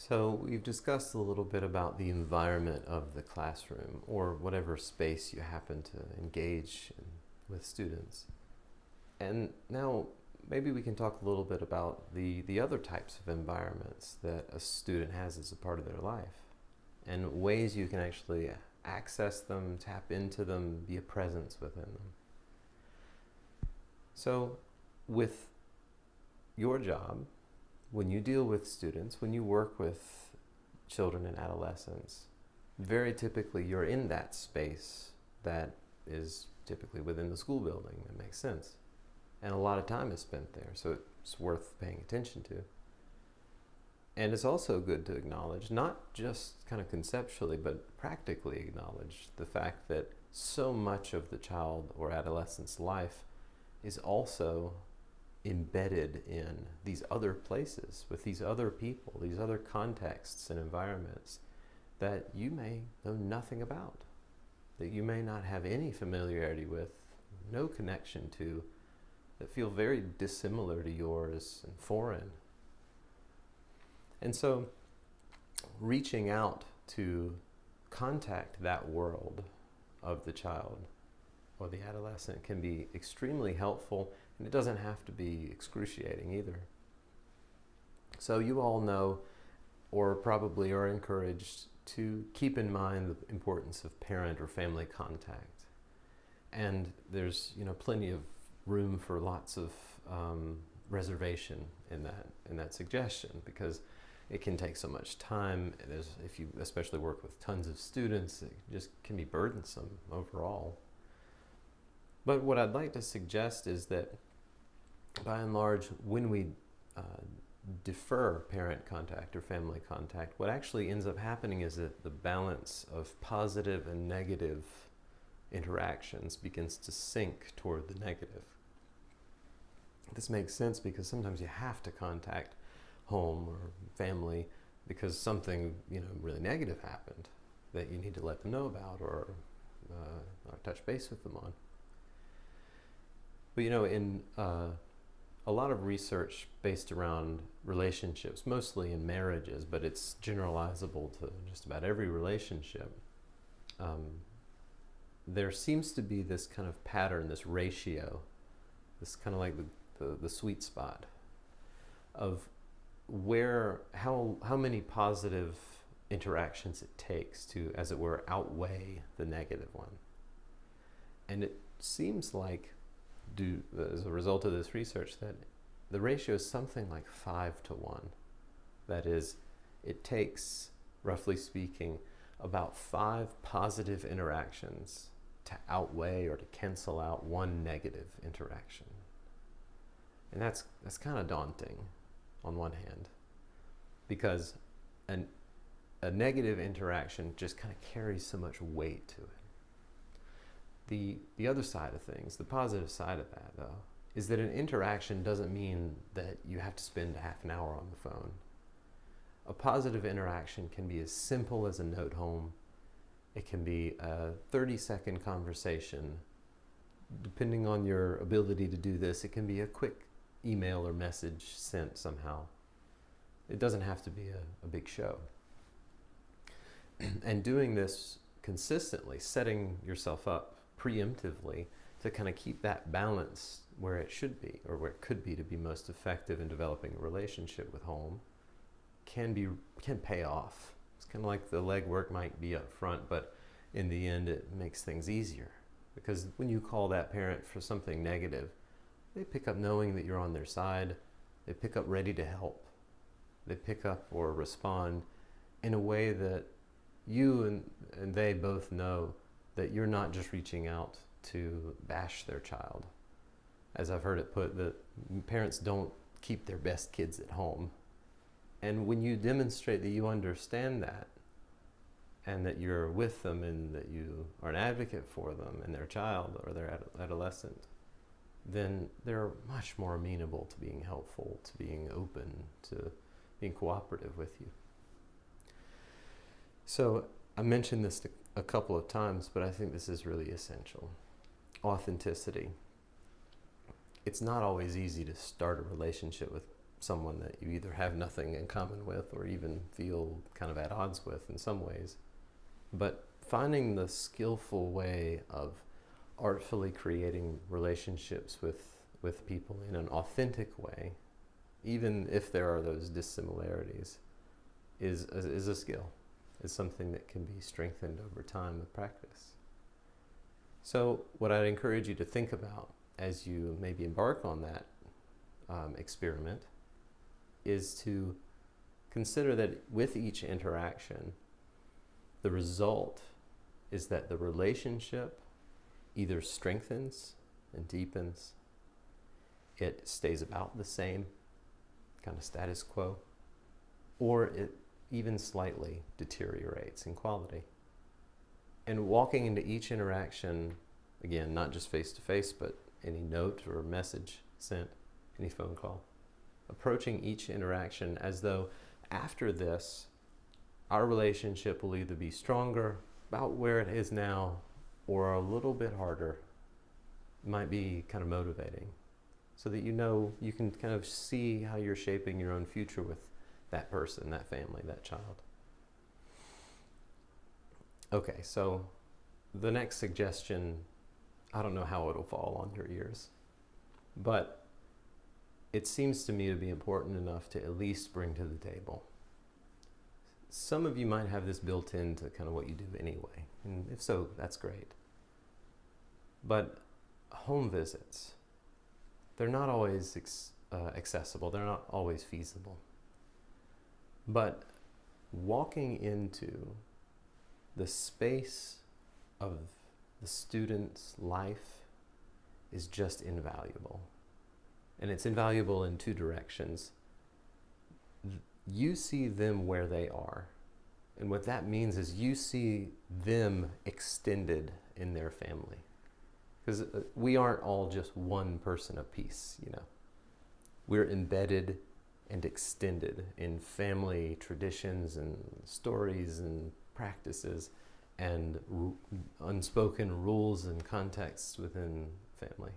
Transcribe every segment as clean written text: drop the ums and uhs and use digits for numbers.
So we've discussed a little bit about the environment of the classroom or whatever space you happen to engage in with students. And now maybe we can talk a little bit about the other types of environments that a student has as a part of their life and ways you can actually access them, tap into them, be a presence within them. So with your job, when you deal with students, when you work with children and adolescents, very typically you're in that space that is typically within the school building. That makes sense. And a lot of time is spent there, so it's worth paying attention to. And it's also good to acknowledge, not just kind of conceptually, but practically acknowledge the fact that so much of the child or adolescent's life is also embedded in these other places, with these other people, these other contexts and environments that you may know nothing about, that you may not have any familiarity with, no connection to, that feel very dissimilar to yours and foreign. And so reaching out to contact that world of the child or the adolescent can be extremely helpful, and it doesn't have to be excruciating either. So you all know, or probably are encouraged to keep in mind the importance of parent or family contact. And there's plenty of room for lots of reservation in that suggestion, because it can take so much time. If you especially work with tons of students, it just can be burdensome overall. But what I'd like to suggest is that, by and large, when we defer parent contact or family contact, what actually ends up happening is that the balance of positive and negative interactions begins to sink toward the negative. This makes sense because sometimes you have to contact home or family because something really negative happened that you need to let them know about or touch base with them on. But in a lot of research based around relationships, mostly in marriages, but it's generalizable to just about every relationship, there seems to be this kind of pattern, this ratio, this kind of like the sweet spot of how many positive interactions it takes to, as it were, outweigh the negative one. And it seems like, as a result of this research, that the ratio is something like 5-1. That is, it takes, roughly speaking, about 5 positive interactions to outweigh or to cancel out one negative interaction. And that's kind of daunting on one hand, because a negative interaction just kind of carries so much weight to it. The other side of things, the positive side of that, though, is that an interaction doesn't mean that you have to spend a half an hour on the phone. A positive interaction can be as simple as a note home. It can be a 30-second conversation. Depending on your ability to do this, it can be a quick email or message sent somehow. It doesn't have to be a big show. And doing this consistently, setting yourself up preemptively to kind of keep that balance where it should be, or where it could be, to be most effective in developing a relationship with home, can pay off. It's kind of like the legwork might be up front, but in the end it makes things easier, because when you call that parent for something negative, they pick up knowing that you're on their side. They pick up ready to help. They pick up or respond in a way that you and they both know that you're not just reaching out to bash their child. As I've heard it put, that parents don't keep their best kids at home. And when you demonstrate that you understand that, and that you're with them, and that you are an advocate for them and their child or their adolescent, then they're much more amenable to being helpful, to being open, to being cooperative with you. So I mentioned this a couple of times, but I think this is really essential. Authenticity. It's not always easy to start a relationship with someone that you either have nothing in common with or even feel kind of at odds with in some ways. But finding the skillful way of artfully creating relationships with people in an authentic way, even if there are those dissimilarities, is a skill. Is something that can be strengthened over time with practice. So what I'd encourage you to think about as you maybe embark on that experiment is to consider that with each interaction, the result is that the relationship either strengthens and deepens, it stays about the same, kind of status quo, or it even slightly deteriorates in quality. And walking into each interaction, again, not just face-to-face, but any note or message sent, any phone call, approaching each interaction as though after this, our relationship will either be stronger, about where it is now, or a little bit harder. It might be kind of motivating, so that you know you can kind of see how you're shaping your own future with that person, that family, that child. Okay, so the next suggestion, I don't know how it'll fall on your ears, but it seems to me to be important enough to at least bring to the table. Some of you might have this built into kind of what you do anyway, and if so, that's great. But home visits, they're not always accessible, they're not always feasible. But walking into the space of the student's life is just invaluable. And it's invaluable in two directions. You see them where they are. And what that means is you see them extended in their family. Because we aren't all just one person apiece, you know. We're embedded and extended in family traditions and stories and practices and unspoken rules and contexts within family.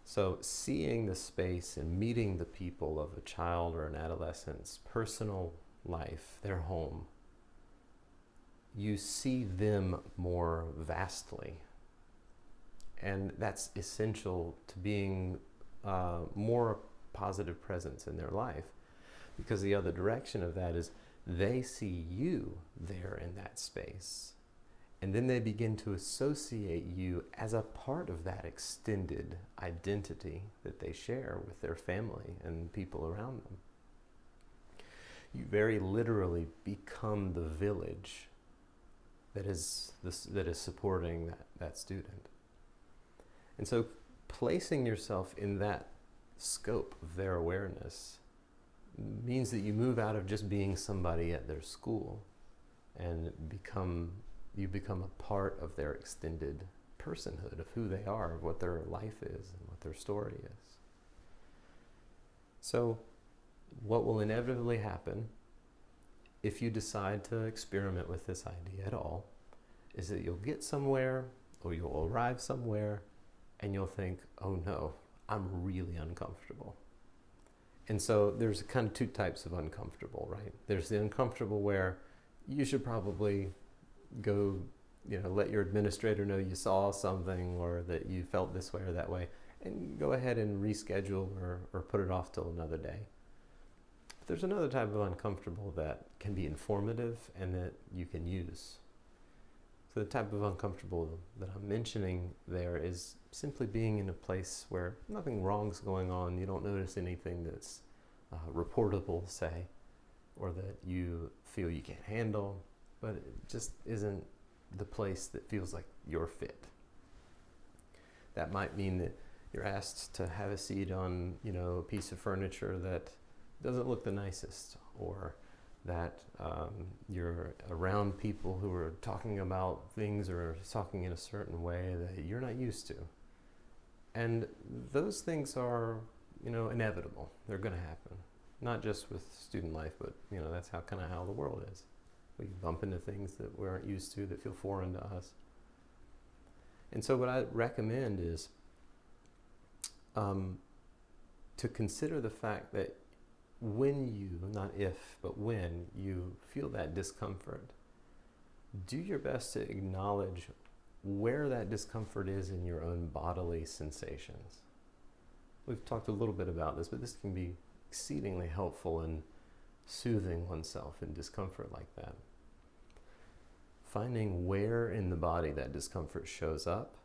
So seeing the space and meeting the people of a child or an adolescent's personal life, their home, you see them more vastly. And that's essential to being more positive presence in their life, because the other direction of that is they see you there in that space, and then they begin to associate you as a part of that extended identity that they share with their family and people around them. You very literally become the village that is supporting that student. And so placing yourself in that scope of their awareness means that you move out of just being somebody at their school and you become a part of their extended personhood, of who they are, of what their life is and what their story is. So what will inevitably happen if you decide to experiment with this idea at all is that you'll get somewhere, or you'll arrive somewhere, and you'll think, oh no, I'm really uncomfortable. And so there's kind of two types of uncomfortable, right? There's the uncomfortable where you should probably go, let your administrator know you saw something or that you felt this way or that way, and go ahead and reschedule or put it off till another day. But there's another type of uncomfortable that can be informative and that you can use. So the type of uncomfortable that I'm mentioning there is simply being in a place where nothing wrong's going on. You don't notice anything that's reportable, say, or that you feel you can't handle, but it just isn't the place that feels like your fit. That might mean that you're asked to have a seat on, a piece of furniture that doesn't look the nicest, or that you're around people who are talking about things or talking in a certain way that you're not used to. And those things are, inevitable. They're going to happen. Not just with student life, but, that's how the world is. We bump into things that we aren't used to, that feel foreign to us. And so what I recommend is to consider the fact that when you, not if, but when you feel that discomfort, do your best to acknowledge where that discomfort is in your own bodily sensations. We've talked a little bit about this, but this can be exceedingly helpful in soothing oneself in discomfort like that. Finding where in the body that discomfort shows up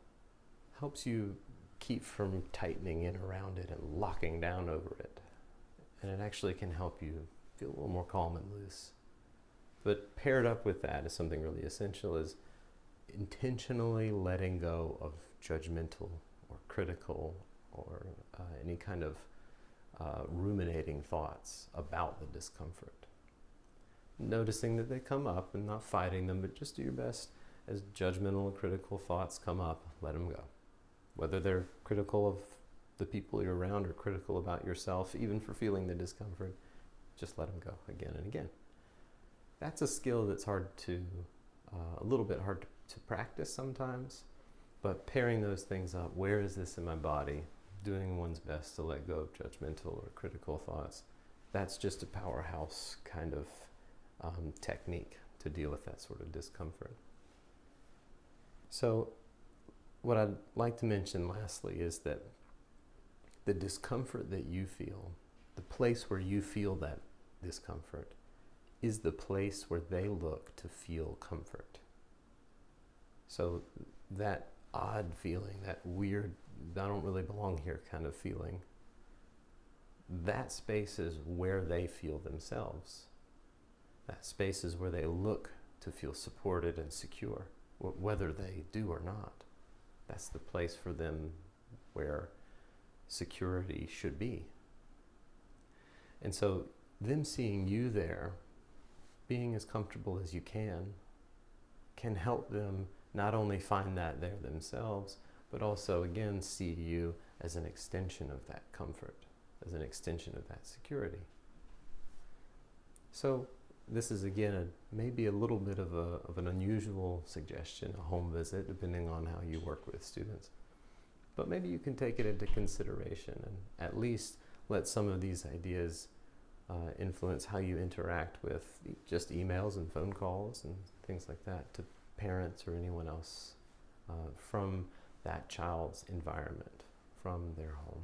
helps you keep from tightening in around it and locking down over it. And it actually can help you feel a little more calm and loose. But paired up with that is something really essential, is intentionally letting go of judgmental or critical or any kind of ruminating thoughts about the discomfort. Noticing that they come up and not fighting them, but just do your best as judgmental or critical thoughts come up, let them go. Whether they're critical of the people you're around or critical about yourself, even for feeling the discomfort, just let them go again and again. That's a skill that's a little bit hard to practice sometimes, but pairing those things up, where is this in my body, doing one's best to let go of judgmental or critical thoughts, that's just a powerhouse kind of technique to deal with that sort of discomfort. So what I'd like to mention lastly is that the discomfort that you feel, the place where you feel that discomfort, is the place where they look to feel comfort. So that odd feeling, that weird, I don't really belong here kind of feeling, that space is where they feel themselves. That space is where they look to feel supported and secure, whether they do or not. That's the place for them where security should be. And so them seeing you there, being as comfortable as you can help them not only find that there themselves, but also, again, see you as an extension of that comfort, as an extension of that security. So this is, again, maybe a little bit of an unusual suggestion, a home visit, depending on how you work with students. But maybe you can take it into consideration and at least let some of these ideas influence how you interact with just emails and phone calls and things like that to parents or anyone else from that child's environment, from their home.